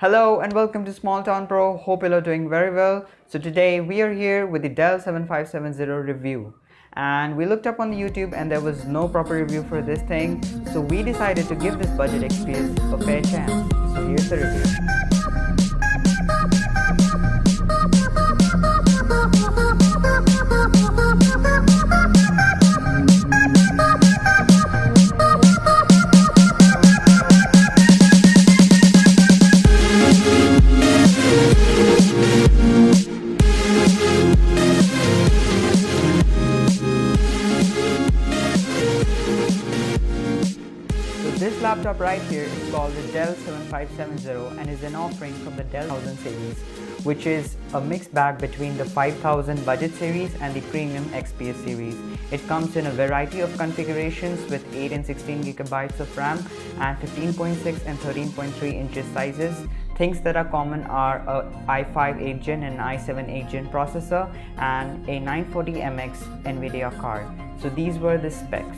Hello and welcome to Small Town Pro. Hope you are doing very well. So today we are here with the Dell 7570 review, and we looked up on the YouTube and there was no proper review for this thing, so we decided to give this budget XPS a fair chance. So here's the review. This laptop right here is called the Dell 7570 and is an offering from the Dell 1000 series, which is a mixed bag between the 5000 budget series and the premium XPS series. It comes in a variety of configurations with 8 and 16 gigabytes of RAM and 15.6 and 13.3 inches sizes. Things that are common are a i5 8th gen and i7 8th gen processor and a 940MX NVIDIA card. So these were the specs.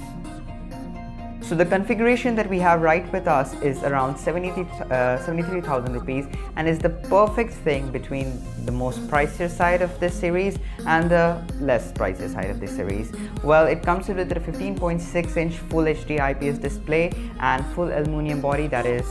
So the configuration that we have right with us is around 73,000 rupees and is the perfect thing between the most pricier side of this series and the less pricier side of this series. Well, it comes with a 15.6 inch Full HD IPS display and full aluminum body that is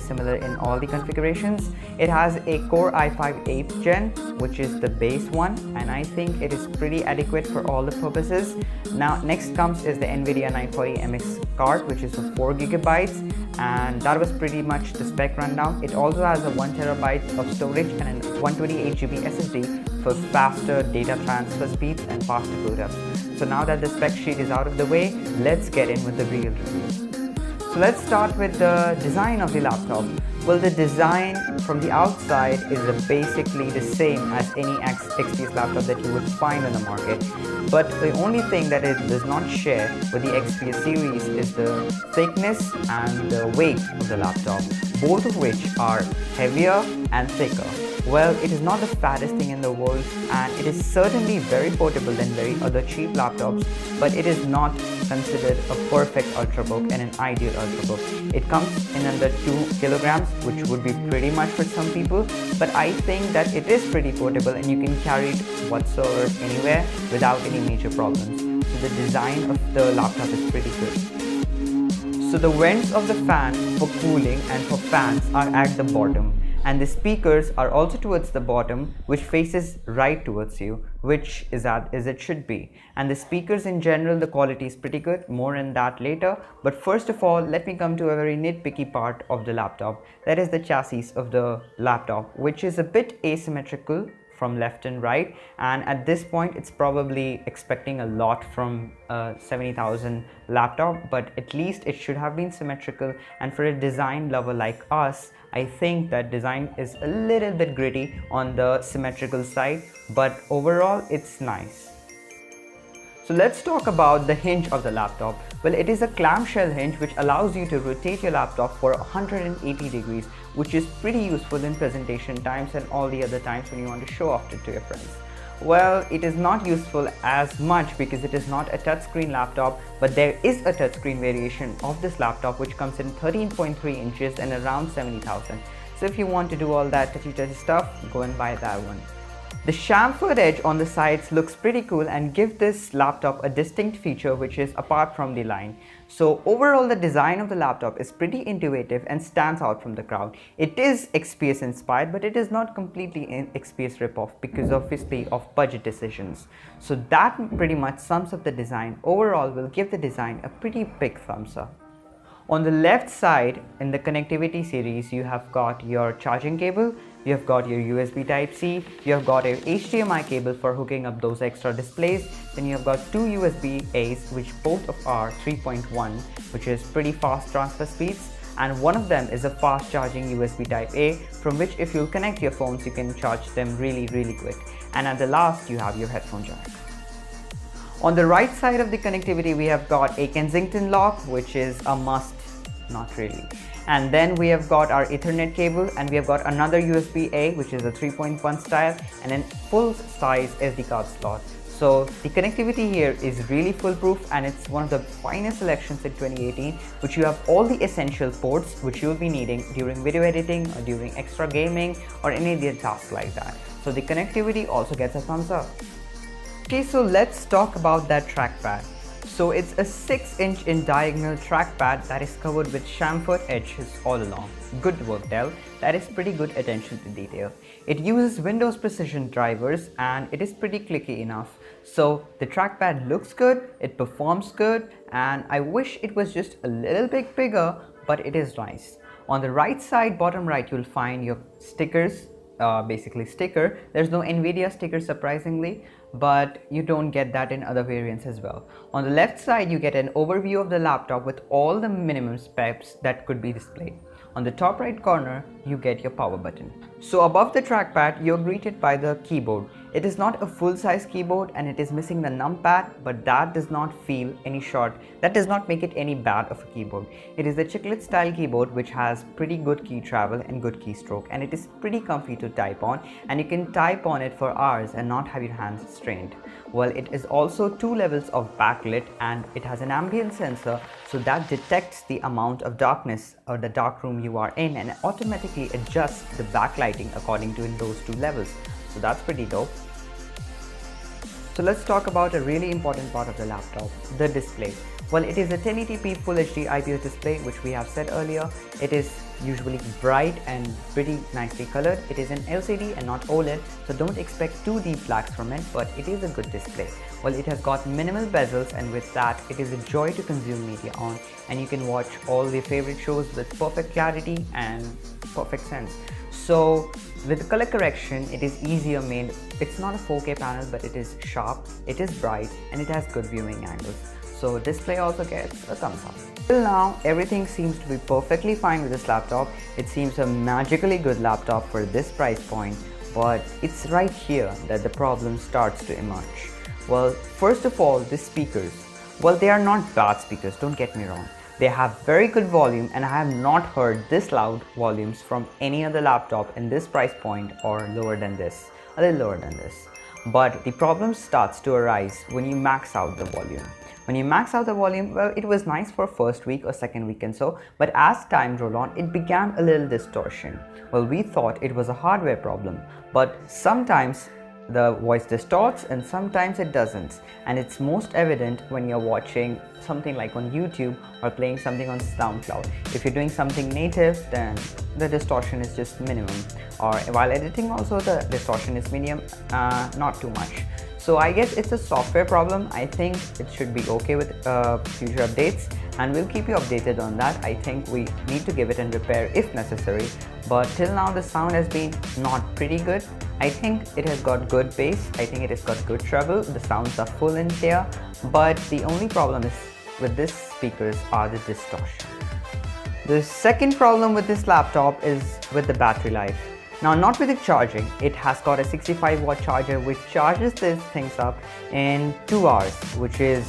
similar in all the configurations. It has a Core i5 8th gen, which is the base one, and I think it is pretty adequate for all the purposes. Now next comes is the NVIDIA 940MX card, which is of 4 gigabytes, and that was pretty much the spec rundown. It also has a 1 terabyte of storage and a 128 GB SSD for faster data transfer speeds and faster boot up. So now that the spec sheet is out of the way, let's get in with the real review. So let's start with the design of the laptop. Well, the design from the outside is basically the same as any XPS laptop that you would find on the market. But the only thing that it does not share with the XPS series is the thickness and the weight of the laptop, both of which are heavier and thicker. Well, it is not the fattest thing in the world, and it is certainly very portable than very other cheap laptops, but it is not considered a perfect ultrabook and an ideal ultrabook. It comes in under 2 kilograms, which would be pretty much for some people, but I think that it is pretty portable and you can carry it whatsoever anywhere without any major problems. So the design of the laptop is pretty good. So the vents of the fan for cooling and for fans are at the bottom, and the speakers are also towards the bottom, which faces right towards you, which is as it should be. And the speakers in general, the quality is pretty good, more on that later. But first of all, let me come to a very nitpicky part of the laptop. That is the chassis of the laptop, which is a bit asymmetrical from left and right, and at this point it's probably expecting a lot from a 70,000 laptop, but at least it should have been symmetrical. And for a design lover like us, I think that design is a little bit gritty on the symmetrical side, but overall it's nice. So let's talk about the hinge of the laptop. Well, it is a clamshell hinge which allows you to rotate your laptop for 180 degrees, which is pretty useful in presentation times and all the other times when you want to show off it to your friends. Well, it is not useful as much because it is not a touchscreen laptop, but there is a touchscreen variation of this laptop which comes in 13.3 inches and around 70,000. So if you want to do all that touchy stuff, go and buy that one. The chamfered edge on the sides looks pretty cool and give this laptop a distinct feature which is apart from the line. So overall, the design of the laptop is pretty intuitive and stands out from the crowd. It is XPS inspired, but it is not completely an XPS ripoff because obviously of budget decisions. So that pretty much sums up the design. Overall, we'll give the design a pretty big thumbs up. On the left side in the connectivity series, you have got your charging cable, you have got your USB Type-C, you have got a HDMI cable for hooking up those extra displays, then you have got two USB-A's which both are 3.1, which is pretty fast transfer speeds, and one of them is a fast charging USB Type-A, from which if you connect your phones you can charge them really quick. And at the last you have your headphone jack. On the right side of the connectivity, we have got a Kensington lock, which is a must, not really. And then we have got our Ethernet cable, and we have got another USB-A, which is a 3.1 style, and a full size SD card slot. So the connectivity here is really foolproof, and it's one of the finest selections in 2018, which you have all the essential ports which you'll be needing during video editing or during extra gaming or any other task like that. So the connectivity also gets a thumbs up. Okay, so let's talk about that trackpad. So it's a 6-inch in diagonal trackpad that is covered with chamfered edges all along. Good work, Dell. That is pretty good attention to detail. It uses Windows Precision drivers and it is pretty clicky enough. So the trackpad looks good, it performs good, and I wish it was just a little bit bigger, but it is nice. On the right side, bottom right, you'll find your stickers. Basically sticker. There's no Nvidia sticker surprisingly, but you don't get that in other variants as well. On the left side, you get an overview of the laptop with all the minimum specs that could be displayed. On the top right corner, you get your power button. So above the trackpad, you're greeted by the keyboard. It is not a full-size keyboard and it is missing the numpad, but that does not feel any short. That does not make it any bad of a keyboard. It is a chiclet style keyboard which has pretty good key travel and good keystroke, and it is pretty comfy to type on, and you can type on it for hours and not have your hands strained. Well, it is also 2 levels of backlit, and it has an ambient sensor, so that detects the amount of darkness or the dark room you are in and automatically adjusts the backlighting according to those 2 levels. So that's pretty dope. So let's talk about a really important part of the laptop, the display. Well, it is a 1080p Full HD IPS display, which we have said earlier. It is usually bright and pretty nicely colored. It is an LCD and not OLED, so don't expect too deep blacks from it, but it is a good display. Well, it has got minimal bezels, and with that, it is a joy to consume media on, and you can watch all your favorite shows with perfect clarity and perfect sense. So with the color correction, it is easier made. It's not a 4K panel, but it is sharp, it is bright, and it has good viewing angles. So display also gets a thumbs up. Till now, everything seems to be perfectly fine with this laptop. It seems a magically good laptop for this price point, but it's right here that the problem starts to emerge. Well, first of all, the speakers. Well, they are not bad speakers, don't get me wrong. They have very good volume, and I have not heard this loud volumes from any other laptop in this price point or lower than this, a little lower than this. But the problem starts to arise when you max out the volume. When you max out the volume, well, it was nice for first week or second week and so, but as time rolled on, it began a little distortion. Well, we thought it was a hardware problem, but sometimes the voice distorts and sometimes it doesn't, and it's most evident when you're watching something like on YouTube or playing something on SoundCloud. If you're doing something native, then the distortion is just minimum, or while editing also the distortion is minimum, not too much. So I guess it's a software problem. I think it should be okay with future updates, and we'll keep you updated on that. I think we need to give it and repair if necessary, but till now the sound has been not pretty good. I think it has got good bass, I think it has got good treble, the sounds are full and clear, but the only problem is with these speakers are the distortion. The second problem with this laptop is with the battery life. Now, not with the charging. It has got a 65-watt charger which charges these things up in 2 hours, which is,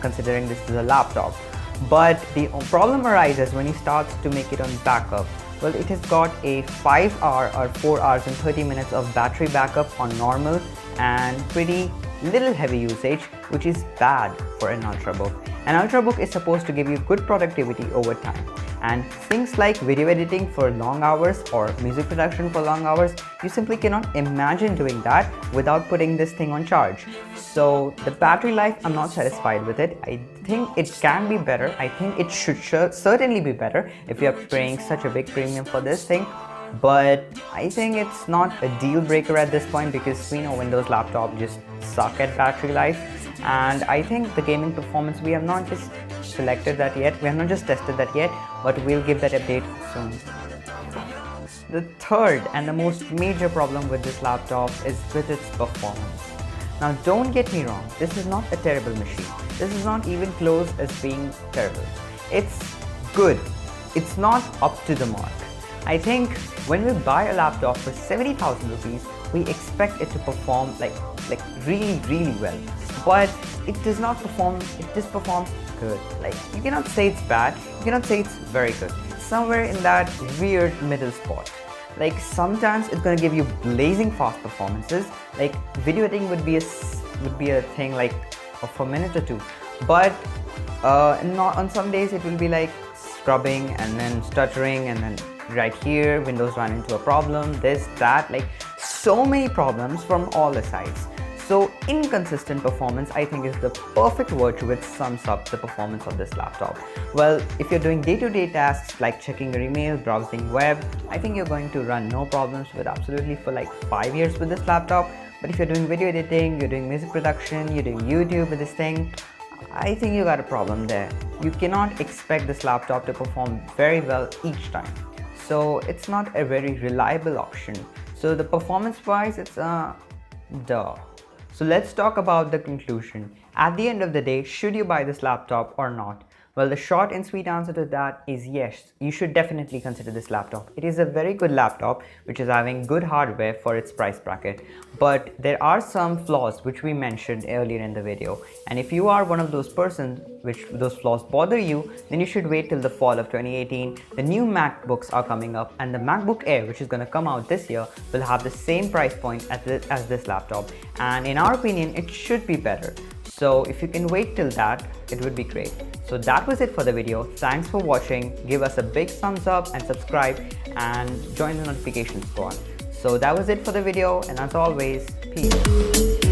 considering this is a laptop. But the problem arises when you start to make it on backup. Well, it has got a 5-hour or 4 hours and 30 minutes of battery backup on normal and pretty little heavy usage, which is bad for an Ultrabook. An Ultrabook is supposed to give you good productivity over time, and things like video editing for long hours or music production for long hours, you simply cannot imagine doing that without putting this thing on charge. So the battery life, I'm not satisfied with it. I think it can be better. I think it should certainly be better if you're paying such a big premium for this thing. But I think it's not a deal breaker at this point, because we know Windows laptops just suck at battery life. And I think the gaming performance, we have not just selected that yet, we have not just tested that yet, but we'll give that update soon. The third and the most major problem with this laptop is with its performance. Now, don't get me wrong, this is not a terrible machine. This is not even close as being terrible. It's good. It's not up to the mark. I think when we buy a laptop for 70,000 rupees, we expect it to perform like really well. But it does not perform, it just performs good. Like, you cannot say it's bad, you cannot say it's very good. It's somewhere in that weird middle spot. Like sometimes it's gonna give you blazing fast performances. Like video editing would be a thing like of a minute or two, but not on some days it will be like scrubbing and then stuttering, and then right here Windows ran into a problem, this, that, like so many problems from all the sides. So inconsistent performance, I think, is the perfect word which sums up the performance of this laptop. Well, if you're doing day-to-day tasks like checking your email, browsing web, I think you're going to run no problems with absolutely for like 5 years with this laptop. But if you're doing video editing, you're doing music production, you're doing YouTube with this thing, I think you got a problem there. You cannot expect this laptop to perform very well each time. So it's not a very reliable option. So the performance wise, it's duh. So let's talk about the conclusion. At the end of the day, should you buy this laptop or not? Well, the short and sweet answer to that is yes, you should definitely consider this laptop. It is a very good laptop which is having good hardware for its price bracket. But there are some flaws which we mentioned earlier in the video. And if you are one of those persons which those flaws bother you, then you should wait till the fall of 2018. The new MacBooks are coming up, and the MacBook Air, which is going to come out this year, will have the same price point as this laptop. And in our opinion, it should be better. So if you can wait till that, it would be great. So that was it for the video. Thanks for watching. Give us a big thumbs up and subscribe and join the notification squad. So that was it for the video, and as always, peace.